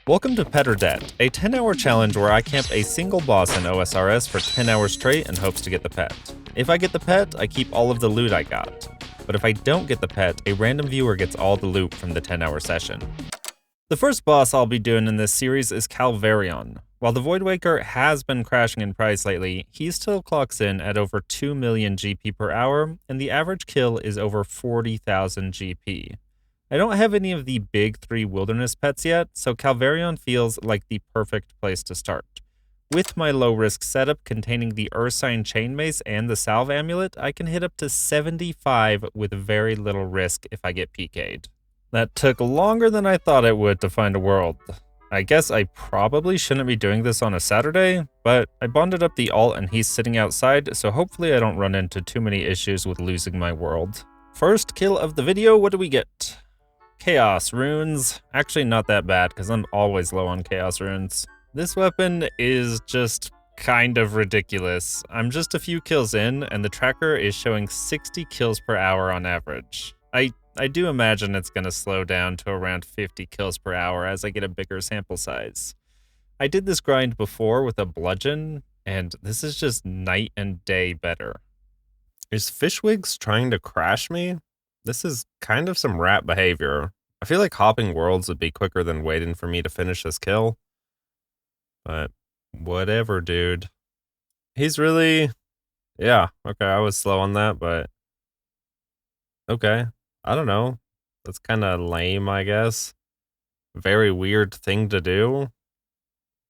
Welcome to Pet or Dead, a 10-hour challenge where I camp a single boss in OSRS for 10 hours straight in hopes to get the pet. If I get the pet, I keep all of the loot I got. But if I don't get the pet, a random viewer gets all the loot from the 10-hour session. The first boss I'll be doing in this series is Calvarion. While the voidwaker has been crashing in price lately, he still clocks in at over 2 million GP per hour, and the average kill is over 40,000 GP. I don't have any of the big 3 wilderness pets yet, so Calvarion feels like the perfect place to start. With my low-risk setup containing the Ursine Chain Mace and the Salve Amulet, I can hit up to 75 with very little risk if I get PK'd. That took longer than I thought it would to find a world. I guess I probably shouldn't be doing this on a Saturday, but I bonded up the alt and he's sitting outside, so hopefully I don't run into too many issues with losing my world. First kill of the video, what do we get? Chaos runes. Actually not that bad because I'm always low on chaos runes. This weapon is just kind of ridiculous. I'm just a few kills in and the tracker is showing 60 kills per hour on average. I do imagine it's going to slow down to around 50 kills per hour as I get a bigger sample size. I did this grind before with a bludgeon and this is just night and day better. Is Fishwigs trying to crash me? This is kind of some rat behavior. I feel like hopping worlds would be quicker than waiting for me to finish this kill. But whatever, dude. He's really... Yeah, okay, I was slow on that, but... Okay, I don't know. That's kind of lame, I guess. Very weird thing to do.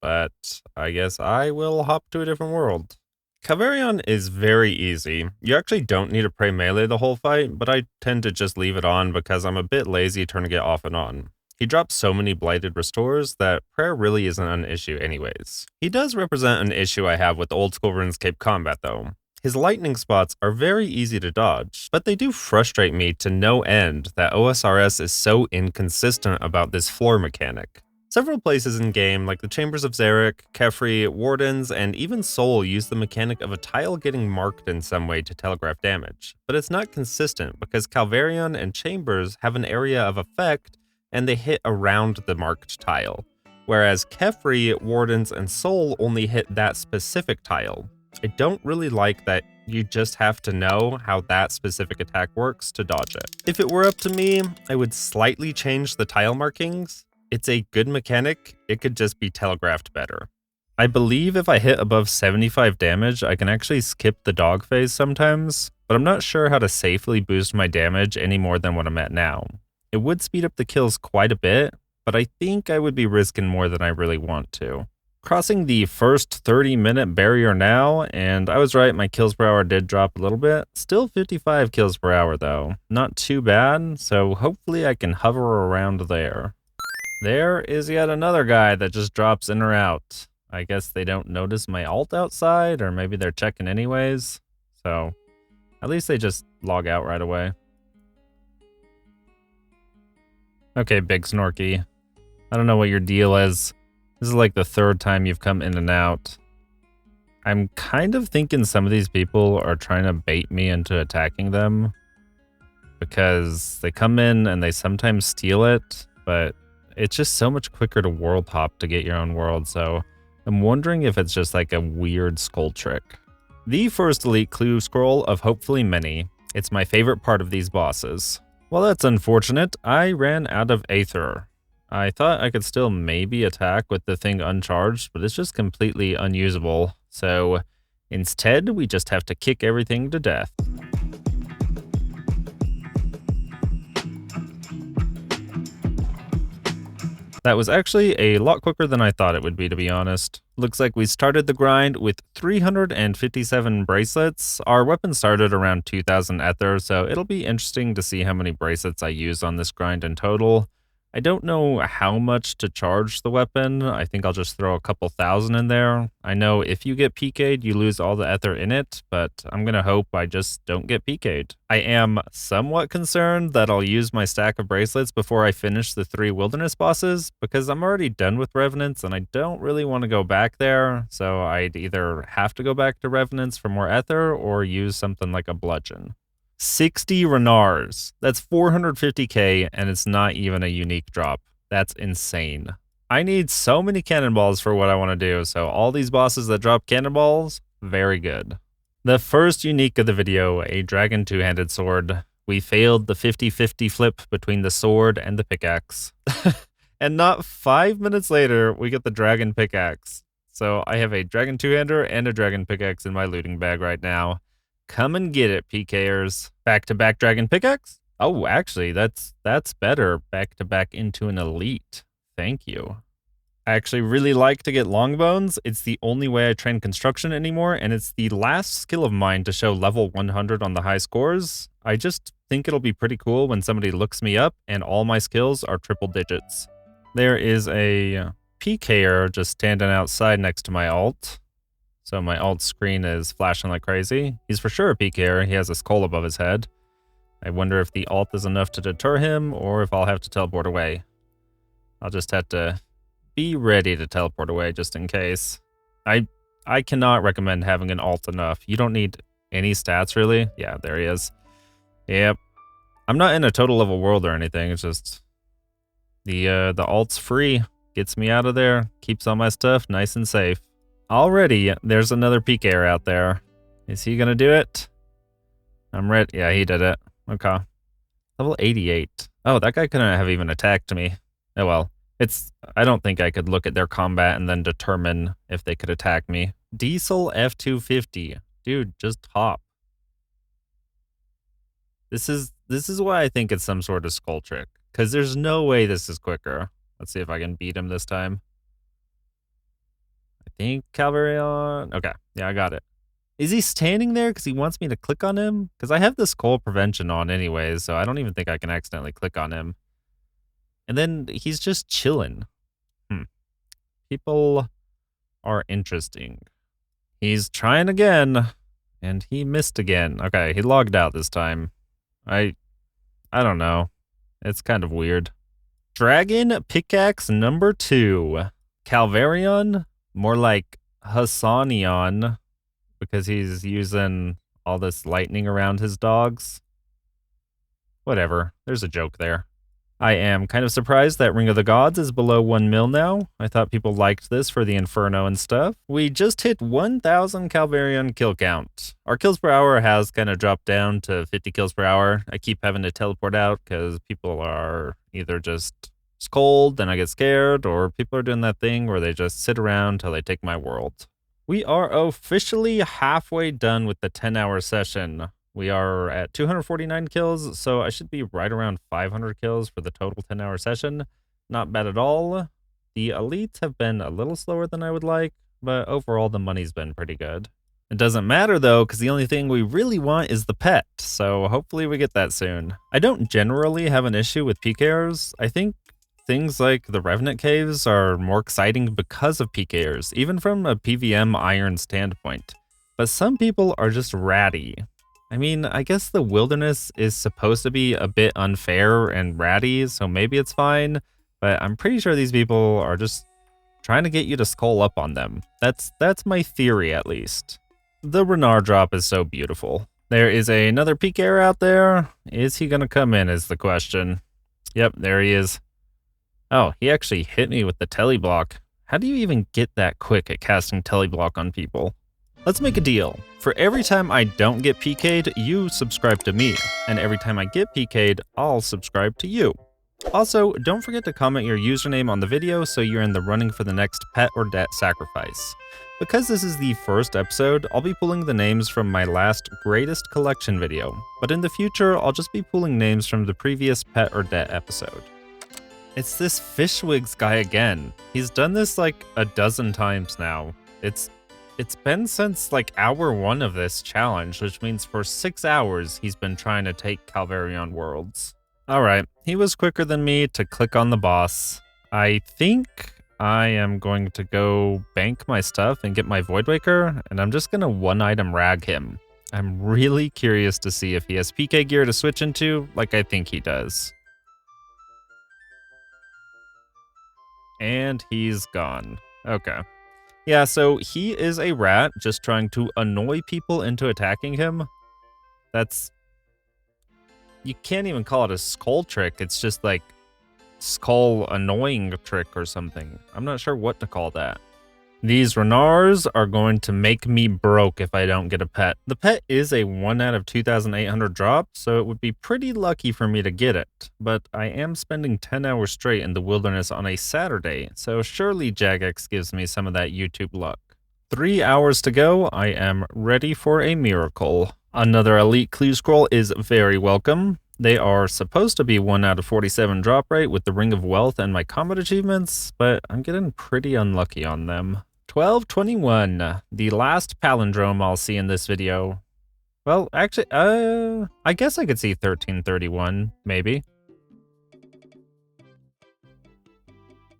But I guess I will hop to a different world. Calvarion is very easy. You actually don't need to pray melee the whole fight, but I tend to just leave it on because I'm a bit lazy turning it off and on. He drops so many blighted restores that prayer really isn't an issue anyways. He does represent an issue I have with Oldschool Runescape combat though. His lightning spots are very easy to dodge, but they do frustrate me to no end that OSRS is so inconsistent about this floor mechanic. Several places in-game, like the Chambers of Zarek, Kefri, Wardens, and even Soul use the mechanic of a tile getting marked in some way to telegraph damage, but it's not consistent because Calvarion and Chambers have an area of effect and they hit around the marked tile, whereas Kefri, Wardens, and Soul only hit that specific tile. I don't really like that you just have to know how that specific attack works to dodge it. If it were up to me, I would slightly change the tile markings. It's a good mechanic, it could just be telegraphed better. I believe if I hit above 75 damage, I can actually skip the dog phase sometimes, but I'm not sure how to safely boost my damage any more than what I'm at now. It would speed up the kills quite a bit, but I think I would be risking more than I really want to. Crossing the first 30-minute barrier now, and I was right, my kills per hour did drop a little bit. Still 55 kills per hour though, not too bad, so hopefully I can hover around there. There is yet another guy that just drops in or out. I guess they don't notice my alt outside, or maybe they're checking anyways. So, at least they just log out right away. Okay, Big Snorky. I don't know what your deal is. This is like the 3rd time you've come in and out. I'm kind of thinking some of these people are trying to bait me into attacking them. Because they come in and they sometimes steal it, but it's just so much quicker to world hop to get your own world, so I'm wondering if it's just like a weird skull trick. The first elite clue scroll of hopefully many. It's my favorite part of these bosses. Well, that's unfortunate. I ran out of Aether. I thought I could still maybe attack with the thing uncharged, but it's just completely unusable. So instead, we just have to kick everything to death. That was actually a lot quicker than I thought it would be, to be honest. Looks like we started the grind with 357 bracelets. Our weapon started around 2,000 ether, so it'll be interesting to see how many bracelets I use on this grind in total. I don't know how much to charge the weapon. I think I'll just throw a couple thousand in there. I know if you get PK'd, you lose all the ether in it, but I'm gonna hope I just don't get PK'd. I am somewhat concerned that I'll use my stack of bracelets before I finish the 3 wilderness bosses, because I'm already done with Revenants and I don't really want to go back there, so I'd either have to go back to Revenants for more ether or use something like a bludgeon. 60 Renars. That's 450k, and it's not even a unique drop. That's insane. I need so many cannonballs for what I want to do, so all these bosses that drop cannonballs, very good. The first unique of the video, a dragon two-handed sword. We failed the 50-50 flip between the sword and the pickaxe. And not 5 minutes later, we get the dragon pickaxe. So I have a dragon two-hander and a dragon pickaxe in my looting bag right now. Come and get it, pkers. Back-to-back dragon pickaxe? Oh, actually, that's better. Back-to-back into an elite. Thank you. I actually really like to get long bones. It's the only way I train construction anymore, and it's the last skill of mine to show level 100 on the high scores. I just think it'll be pretty cool when somebody looks me up and all my skills are triple digits. There is a pker just standing outside next to my alt. So my alt screen is flashing like crazy. He's for sure a pker. He has a skull above his head. I wonder if the alt is enough to deter him or if I'll have to teleport away. I'll just have to be ready to teleport away just in case. I cannot recommend having an alt enough. You don't need any stats really. Yeah, there he is. Yep. I'm not in a total level world or anything. It's just the alt's free. Gets me out of there. Keeps all my stuff nice and safe. Already, there's another pker out there. Is he gonna do it? I'm ready. Yeah, he did it. Okay. Level 88. Oh, that guy couldn't have even attacked me. Oh well. I don't think I could look at their combat and then determine if they could attack me. Diesel F250. Dude, just hop. This is why I think it's some sort of skull trick. Because there's no way this is quicker. Let's see if I can beat him this time. I think Calvarion. Okay, yeah, I got it. Is he standing there because he wants me to click on him? Because I have the skull prevention on anyways, so I don't even think I can accidentally click on him. And then he's just chilling. People are interesting. He's trying again, and he missed again. Okay, he logged out this time. I don't know. It's kind of weird. Dragon pickaxe number 2. Calvarion, more like Hassanion, because he's using all this lightning around his dogs. Whatever, there's a joke there. I am kind of surprised that Ring of the Gods is below 1 mil now. I thought people liked this for the Inferno and stuff. We just hit 1,000 Calvarion kill count. Our kills per hour has kind of dropped down to 50 kills per hour. I keep having to teleport out because people are either just scold, then I get scared, or people are doing that thing where they just sit around till they take my world. We are officially halfway done with the 10-hour session. We are at 249 kills, so I should be right around 500 kills for the total 10-hour session. Not bad at all. The elites have been a little slower than I would like, but overall the money's been pretty good. It doesn't matter though, because the only thing we really want is the pet, so hopefully we get that soon. I don't generally have an issue with pkers. I think things like the Revenant Caves are more exciting because of pkers, even from a PVM iron standpoint. But some people are just ratty. I mean, I guess the wilderness is supposed to be a bit unfair and ratty, so maybe it's fine, but I'm pretty sure these people are just trying to get you to skull up on them. That's my theory, at least. The Renard drop is so beautiful. There is another pker out there. Is he gonna come in is the question. Yep, there he is. Oh, he actually hit me with the teleblock. How do you even get that quick at casting teleblock on people? Let's make a deal. For every time I don't get PK'd, you subscribe to me. And every time I get PK'd, I'll subscribe to you. Also, don't forget to comment your username on the video so you're in the running for the next pet or debt sacrifice. Because this is the first episode, I'll be pulling the names from my last greatest collection video. But in the future, I'll just be pulling names from the previous pet or debt episode. It's this Fishwigs guy again. He's done this like a dozen times now. It's been since like hour 1 of this challenge, which means for 6 hours he's been trying to take Calvarion worlds. Alright, he was quicker than me to click on the boss. I think I am going to go bank my stuff and get my voidwaker, and I'm just gonna 1-item rag him. I'm really curious to see if he has PK gear to switch into, like I think he does. And he's gone. Okay. Yeah, so he is a rat just trying to annoy people into attacking him. You can't even call it a skull trick. It's just like skull annoying trick or something. I'm not sure what to call that. These Renars are going to make me broke if I don't get a pet. The pet is a 1 out of 2,800 drop, so it would be pretty lucky for me to get it. But I am spending 10 hours straight in the wilderness on a Saturday, so surely Jagex gives me some of that YouTube luck. 3 hours to go, I am ready for a miracle. Another elite clue scroll is very welcome. They are supposed to be 1 out of 47 drop rate with the Ring of Wealth and my combat achievements, but I'm getting pretty unlucky on them. 1221, the last palindrome I'll see in this video. Well, actually, I guess I could see 1331, maybe.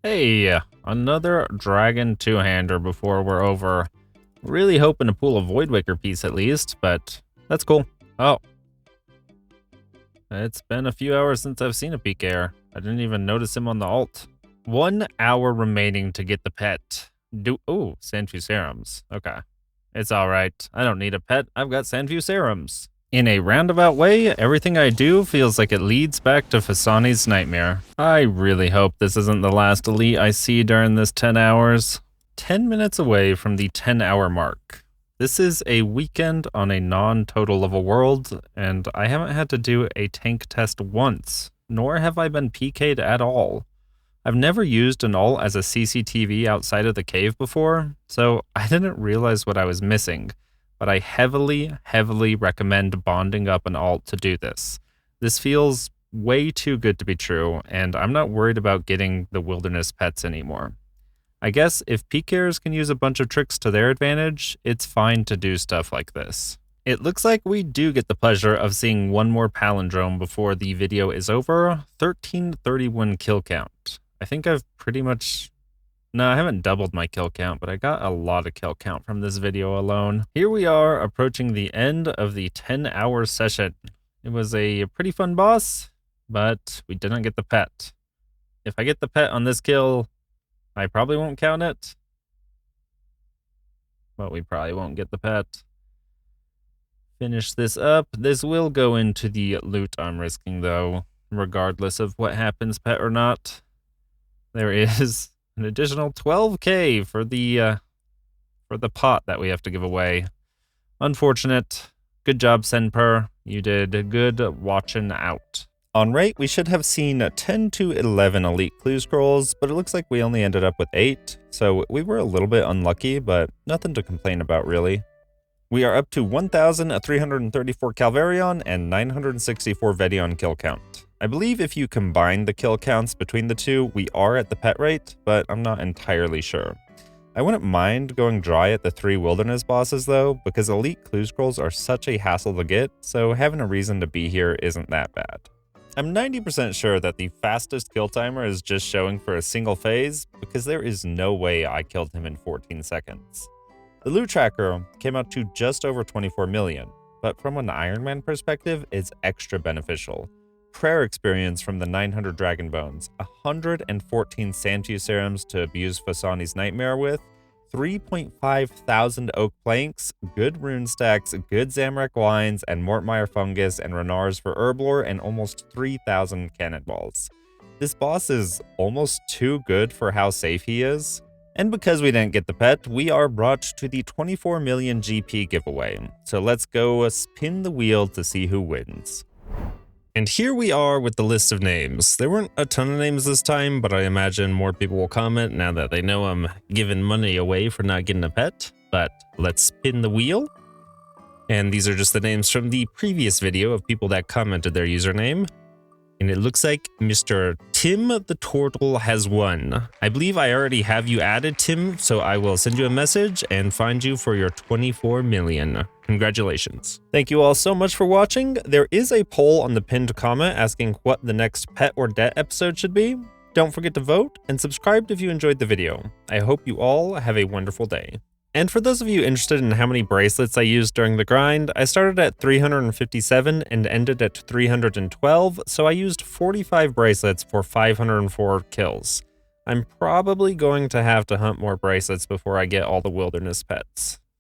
Hey, another dragon two-hander before we're over. Really hoping to pull a voidwaker piece at least, but that's cool. Oh. It's been a few hours since I've seen a pker. I didn't even notice him on the alt. 1 hour remaining to get the pet. Oh, Sandview serums. Okay. It's alright. I don't need a pet. I've got Sandview serums. In a roundabout way, everything I do feels like it leads back to Fasani's nightmare. I really hope this isn't the last elite I see during this 10 hours. 10 minutes away from the 10-hour mark. This is a weekend on a non-total level world, and I haven't had to do a tank test once, nor have I been PK'd at all. I've never used an alt as a CCTV outside of the cave before, so I didn't realize what I was missing, but I heavily recommend bonding up an alt to do this. This feels way too good to be true, and I'm not worried about getting the wilderness pets anymore. I guess if pkers can use a bunch of tricks to their advantage, it's fine to do stuff like this. It looks like we do get the pleasure of seeing one more palindrome before the video is over. 1331 kill count. I think I've pretty much... No, I haven't doubled my kill count, but I got a lot of kill count from this video alone. Here we are approaching the end of the 10-hour session. It was a pretty fun boss, but we didn't get the pet. If I get the pet on this kill, I probably won't count it. But we probably won't get the pet. Finish this up. This will go into the loot I'm risking, though, regardless of what happens, pet or not. There is an additional 12k for the pot that we have to give away. Unfortunate. Good job, Senper. You did good watching out. On rate, we should have seen 10 to 11 elite clue scrolls, but it looks like we only ended up with 8, so we were a little bit unlucky, but nothing to complain about, really. We are up to 1,334 Calvarion and 964 Vedion kill count. I believe if you combine the kill counts between the two, we are at the pet rate, but I'm not entirely sure. I wouldn't mind going dry at the 3 wilderness bosses though, because elite clue scrolls are such a hassle to get, so having a reason to be here isn't that bad. I'm 90% sure that the fastest kill timer is just showing for a single phase, because there is no way I killed him in 14 seconds. The loot tracker came out to just over 24 million, but from an Ironman perspective, it's extra beneficial. Prayer experience from the 900 Dragon Bones, 114 Sandview serums to abuse Fasani's nightmare with, 3.5 thousand oak planks, good rune stacks, good Zamorak wines, and Mortmire fungus and Renars for herblore, and almost 3,000 cannonballs. This boss is almost too good for how safe he is. And because we didn't get the pet, we are brought to the 24 million GP giveaway. So let's go spin the wheel to see who wins. And here we are with the list of names. There weren't a ton of names this time, but I imagine more people will comment now that they know I'm giving money away for not getting a pet. But let's spin the wheel. And these are just the names from the previous video of people that commented their username. And it looks like Mr. Tim the Turtle has won. I believe I already have you added, Tim, so I will send you a message and find you for your 24 million. Congratulations. Thank you all so much for watching. There is a poll on the pinned comment asking what the next pet or debt episode should be. Don't forget to vote and subscribe if you enjoyed the video. I hope you all have a wonderful day. And for those of you interested in how many bracelets I used during the grind, I started at 357 and ended at 312, so I used 45 bracelets for 504 kills. I'm probably going to have to hunt more bracelets before I get all the wilderness pets.